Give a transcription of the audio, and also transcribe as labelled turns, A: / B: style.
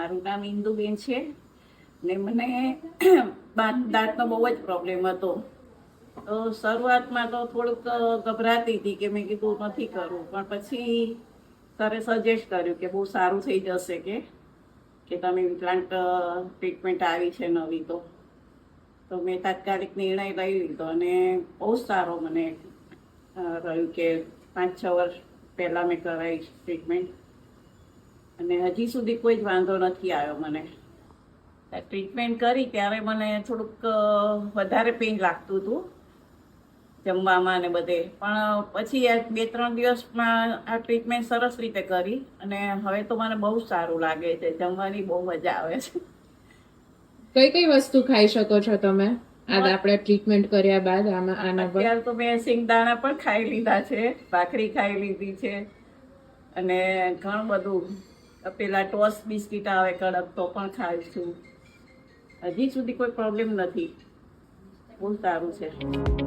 A: મારું નામ ઇન્દુબેન છે ને મને દાંતનો બહુ જ પ્રોબ્લેમ હતો. તો શરૂઆતમાં તો થોડુંક ગભરાતી હતી કે મેં કીધું નથી કરવું, પણ પછી સરે સજેસ્ટ કર્યું કે બહુ સારું થઈ જશે કે તમે ઇમ્પ્લાન્ટ ટ્રીટમેન્ટ આવી છે નવી. તો મેં તાત્કાલિક નિર્ણય લઈ લીધો અને બહુ સારો મને રહ્યું કે 5-6 વર્ષ પહેલાં મેં કરાવી ટ્રીટમેન્ટ અને હજી સુધી કોઈ જ વાંધો નથી આવ્યો મને. ટ્રીટમેન્ટ કરી ત્યારે મને થોડુંક વધારે પેઇન લાગતું હતું જમવામાં ને બધે, પણ પછી 2-3 દિવસમાં આ ટ્રીટમેન્ટ સરસ રીતે કરી અને હવે તો મને બહુ સારું લાગે છે, જમવાની બહુ મજા આવે છે.
B: કઈ કઈ વસ્તુ ખાઈ શકો છો તમે આપણે ટ્રીટમેન્ટ કર્યા બાદ? આના પર
A: અત્યારે તો મેં સિંગદાણા પણ ખાઈ લીધા છે, ભાખરી ખાઈ લીધી છે અને ઘણું બધું પેલા ટોસ બિસ્કીટ આવે કડક તો પણ ખાઉં છું. હજી સુધી કોઈ પ્રોબ્લેમ નથી, બહુ સારું છે.